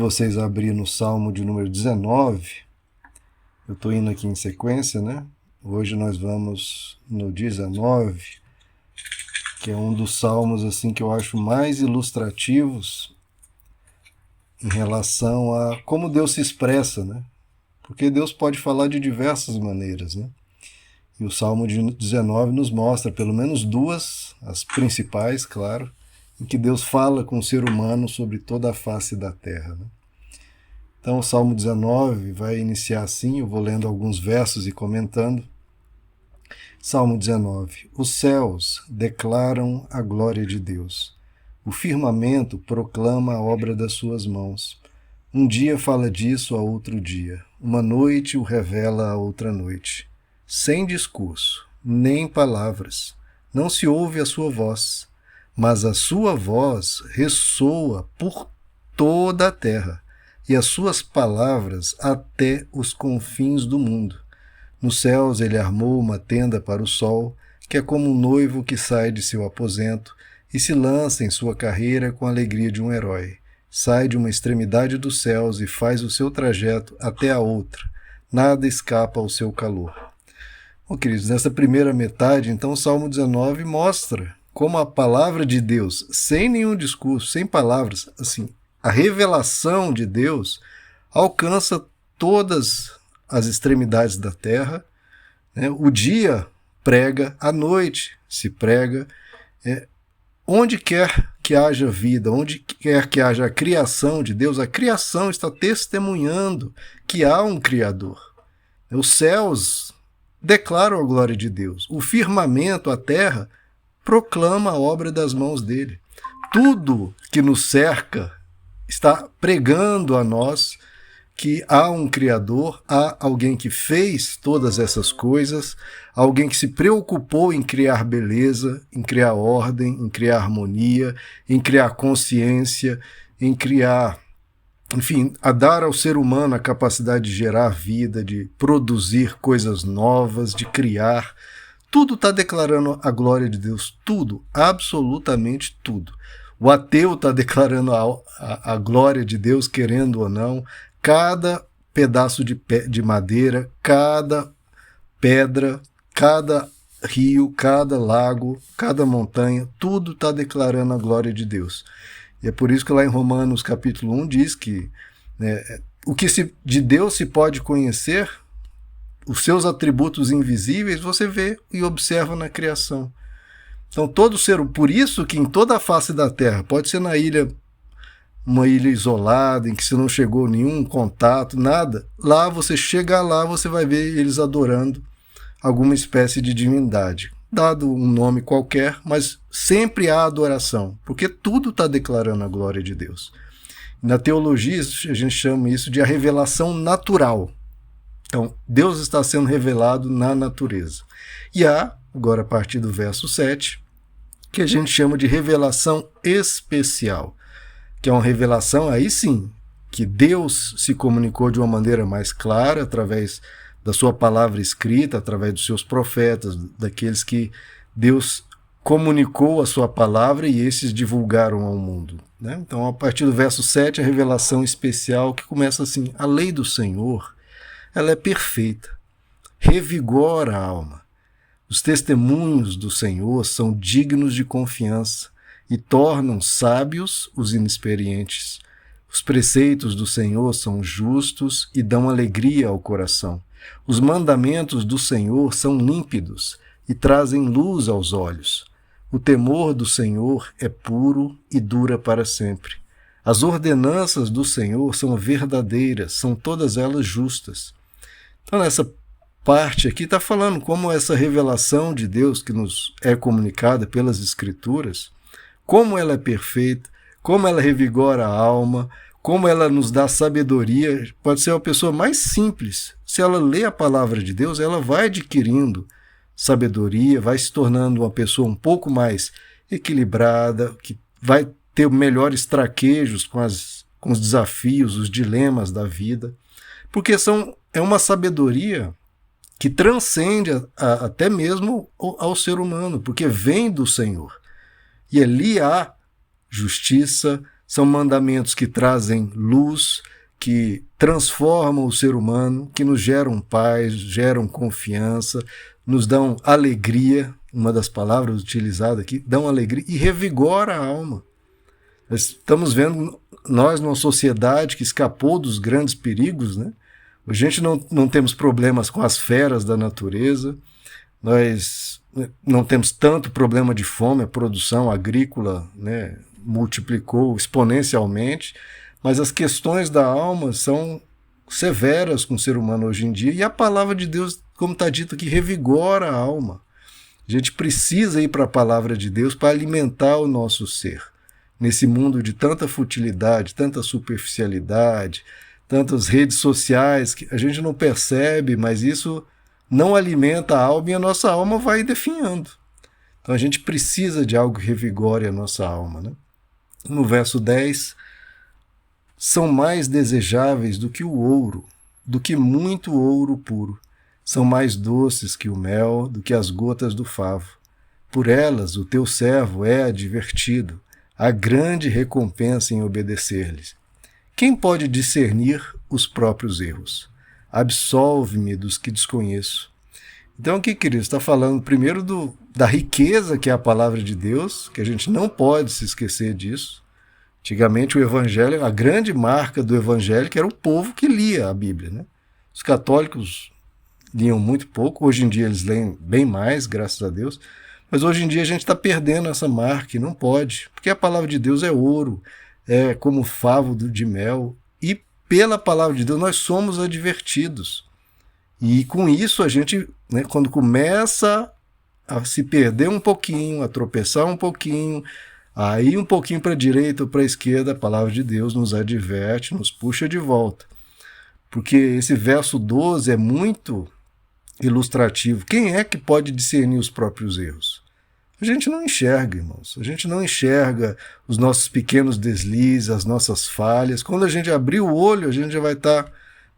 vocês abrirem no Salmo de número 19, eu estou indo aqui em sequência, né? Hoje nós vamos no 19, que é um dos salmos assim que eu acho mais ilustrativos em relação a como Deus se expressa, né? Porque Deus pode falar de diversas maneiras, né? E o Salmo de 19 nos mostra pelo menos duas, as principais, claro, em que Deus fala com o ser humano sobre toda a face da terra, né? Então o Salmo 19 vai iniciar assim, eu vou lendo alguns versos e comentando. Salmo 19. Os céus declaram a glória de Deus. O firmamento proclama a obra das suas mãos. Um dia fala disso a outro dia. Uma noite o revela a outra noite. Sem discurso, nem palavras. Não se ouve a sua voz, mas a sua voz ressoa por toda a terra, e as suas palavras até os confins do mundo. Nos céus ele armou uma tenda para o sol, que é como um noivo que sai de seu aposento e se lança em sua carreira com a alegria de um herói. Sai de uma extremidade dos céus e faz o seu trajeto até a outra. Nada escapa ao seu calor. Bom, queridos, nessa primeira metade, então, o Salmo 19 mostra como a palavra de Deus, sem nenhum discurso, sem palavras, assim, a revelação de Deus alcança todas as extremidades da terra, né? O dia prega, a noite se prega, onde quer que haja vida, onde quer que haja a criação de Deus, a criação está testemunhando que há um Criador. Os céus declaram a glória de Deus, o firmamento, a terra, proclama a obra das mãos dele. Tudo que nos cerca está pregando a nós que há um Criador, há alguém que fez todas essas coisas, alguém que se preocupou em criar beleza, em criar ordem, em criar harmonia, em criar consciência, em criar, enfim, a dar ao ser humano a capacidade de gerar vida, de produzir coisas novas, de criar. Tudo está declarando a glória de Deus, tudo, absolutamente tudo. O ateu está declarando a glória de Deus, querendo ou não. Cada pedaço de madeira, cada pedra, cada rio, cada lago, cada montanha, tudo está declarando a glória de Deus. E é por isso que lá em Romanos capítulo 1 diz que, né, o que de Deus se pode conhecer, os seus atributos invisíveis, você vê e observa na criação. Então todo ser, por isso que em toda a face da terra, pode ser na ilha, uma ilha isolada, em que se não chegou nenhum contato, nada, lá você chega lá, você vai ver eles adorando alguma espécie de divindade, dado um nome qualquer, mas sempre há adoração, porque tudo está declarando a glória de Deus. Na teologia a gente chama isso de a revelação natural. Então Deus está sendo revelado na natureza. E há, agora a partir do verso 7, que a gente chama de revelação especial, que é uma revelação, aí sim, que Deus se comunicou de uma maneira mais clara, através da sua palavra escrita, através dos seus profetas, daqueles que Deus comunicou a sua palavra e esses divulgaram ao mundo, né? Então, a partir do verso 7, a revelação especial, que começa assim: a lei do Senhor, ela é perfeita, revigora a alma. Os testemunhos do Senhor são dignos de confiança e tornam sábios os inexperientes. Os preceitos do Senhor são justos e dão alegria ao coração. Os mandamentos do Senhor são límpidos e trazem luz aos olhos. O temor do Senhor é puro e dura para sempre. As ordenanças do Senhor são verdadeiras, são todas elas justas. Então, nessa parte aqui está falando como essa revelação de Deus que nos é comunicada pelas Escrituras, como ela é perfeita, como ela revigora a alma, como ela nos dá sabedoria. Pode ser uma pessoa mais simples. Se ela lê a palavra de Deus, ela vai adquirindo sabedoria, vai se tornando uma pessoa um pouco mais equilibrada, que vai ter melhores traquejos com os desafios, os dilemas da vida, porque é uma sabedoria que transcende até mesmo ao ser humano, porque vem do Senhor. E ali há justiça, são mandamentos que trazem luz, que transformam o ser humano, que nos geram paz, geram confiança, nos dão alegria, uma das palavras utilizadas aqui, dão alegria e revigora a alma. Nós estamos vendo nós numa sociedade que escapou dos grandes perigos, né? A gente não temos problemas com as feras da natureza, nós não temos tanto problema de fome, a produção agrícola, né, multiplicou exponencialmente, mas as questões da alma são severas com o ser humano hoje em dia, e a palavra de Deus, como está dito aqui, revigora a alma. A gente precisa ir para a palavra de Deus para alimentar o nosso ser. Nesse mundo de tanta futilidade, tanta superficialidade, tantas redes sociais que a gente não percebe, mas isso não alimenta a alma e a nossa alma vai definhando. Então a gente precisa de algo que revigore a nossa alma, né? No verso 10, são mais desejáveis do que o ouro, do que muito ouro puro. São mais doces que o mel, do que as gotas do favo. Por elas o teu servo é advertido, há grande recompensa em obedecer-lhes. Quem pode discernir os próprios erros? Absolve-me dos que desconheço. Então aqui, queridos, está falando primeiro da riqueza que é a palavra de Deus, que a gente não pode se esquecer disso. Antigamente o evangelho, a grande marca do evangelho que era o povo que lia a Bíblia, né? Os católicos liam muito pouco, hoje em dia eles leem bem mais, graças a Deus, mas hoje em dia a gente está perdendo essa marca e não pode, porque a palavra de Deus é ouro, é como favo de mel, e pela palavra de Deus nós somos advertidos. E com isso a gente, né, quando começa a se perder um pouquinho, a tropeçar um pouquinho, a ir um pouquinho para a direita ou para a esquerda, a palavra de Deus nos adverte, nos puxa de volta. Porque esse verso 12 é muito ilustrativo. Quem é que pode discernir os próprios erros? A gente não enxerga, irmãos. A gente não enxerga os nossos pequenos deslizes, as nossas falhas. Quando a gente abrir o olho, a gente já vai estar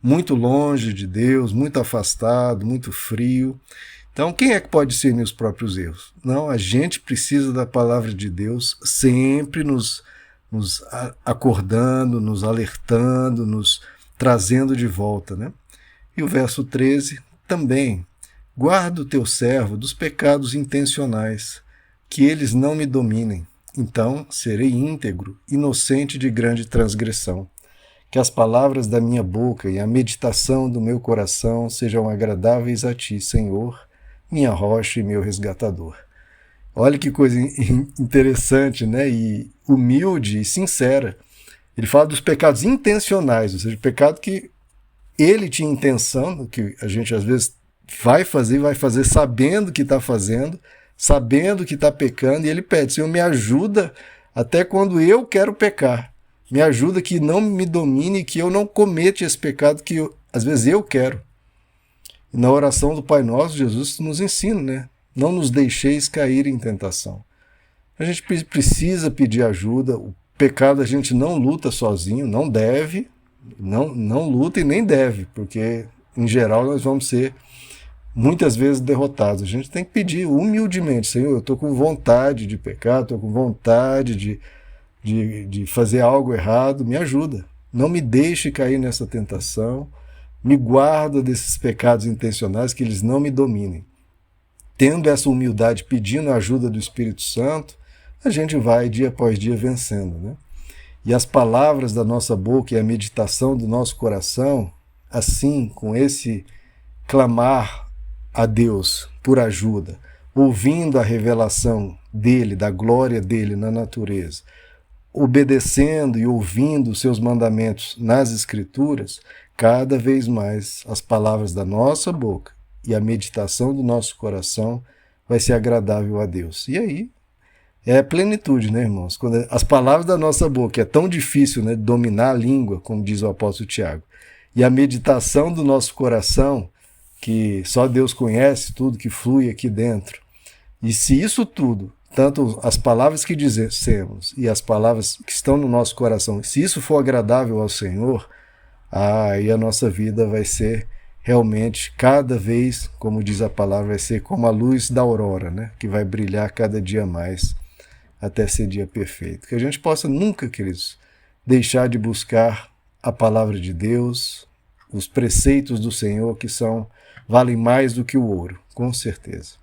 muito longe de Deus, muito afastado, muito frio. Então, quem é que pode discernir os próprios erros? Não, a gente precisa da palavra de Deus sempre nos acordando, nos alertando, nos trazendo de volta, né? E o verso 13 também. Guarda o teu servo dos pecados intencionais, que eles não me dominem. Então serei íntegro, inocente de grande transgressão. Que as palavras da minha boca e a meditação do meu coração sejam agradáveis a ti, Senhor, minha rocha e meu resgatador. Olha que coisa interessante, né? E humilde e sincera. Ele fala dos pecados intencionais, ou seja, o pecado que ele tinha intenção, que a gente às vezes vai fazer sabendo que está fazendo, sabendo que está pecando, e ele pede, Senhor, me ajuda até quando eu quero pecar. Me ajuda que não me domine, que eu não cometa esse pecado que às vezes eu quero. E na oração do Pai Nosso, Jesus nos ensina, né? Não nos deixeis cair em tentação. A gente precisa pedir ajuda. O pecado a gente não luta sozinho, não deve, não luta e nem deve, porque em geral nós vamos ser muitas vezes derrotados. A gente tem que pedir humildemente, Senhor, eu estou com vontade de pecar, estou com vontade de fazer algo errado, me ajuda. Não me deixe cair nessa tentação, me guarda desses pecados intencionais, que eles não me dominem. Tendo essa humildade, pedindo a ajuda do Espírito Santo, a gente vai dia após dia vencendo, né? E as palavras da nossa boca e a meditação do nosso coração, assim, com esse clamar a Deus por ajuda, ouvindo a revelação dele, da glória dele na natureza, obedecendo e ouvindo os seus mandamentos nas Escrituras, cada vez mais as palavras da nossa boca e a meditação do nosso coração vai ser agradável a Deus. E aí é a plenitude, né, irmãos? Quando as palavras da nossa boca, é tão difícil, né, dominar a língua, como diz o apóstolo Tiago, e a meditação do nosso coração, que só Deus conhece tudo que flui aqui dentro. E se isso tudo, tanto as palavras que dizemos e as palavras que estão no nosso coração, se isso for agradável ao Senhor, aí a nossa vida vai ser realmente cada vez, como diz a palavra, vai ser como a luz da aurora, né? Que vai brilhar cada dia mais até ser dia perfeito. Que a gente possa nunca, queridos, deixar de buscar a palavra de Deus, os preceitos do Senhor, que valem mais do que o ouro, com certeza.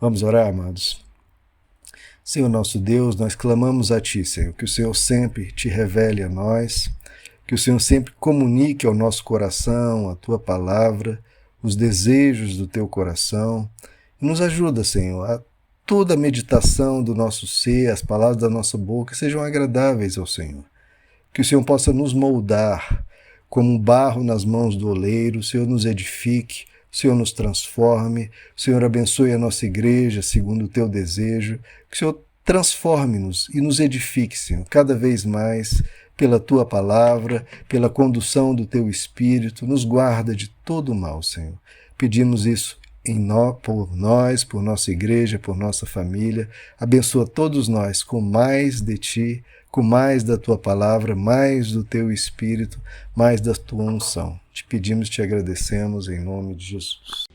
Vamos orar, amados? Senhor nosso Deus, nós clamamos a Ti, Senhor, que o Senhor sempre te revele a nós, que o Senhor sempre comunique ao nosso coração a Tua palavra, os desejos do Teu coração. E nos ajuda, Senhor, a toda a meditação do nosso ser, as palavras da nossa boca sejam agradáveis ao Senhor. Que o Senhor possa nos moldar como um barro nas mãos do oleiro, o Senhor nos edifique, o Senhor nos transforme, o Senhor abençoe a nossa igreja segundo o Teu desejo, que o Senhor transforme-nos e nos edifique, Senhor, cada vez mais pela Tua palavra, pela condução do Teu Espírito, nos guarda de todo o mal, Senhor. Pedimos isso por nós, por nossa igreja, por nossa família. Abençoa todos nós com mais de Ti, com mais da Tua palavra, mais do Teu Espírito, mais da Tua unção. Te pedimos, te agradecemos em nome de Jesus.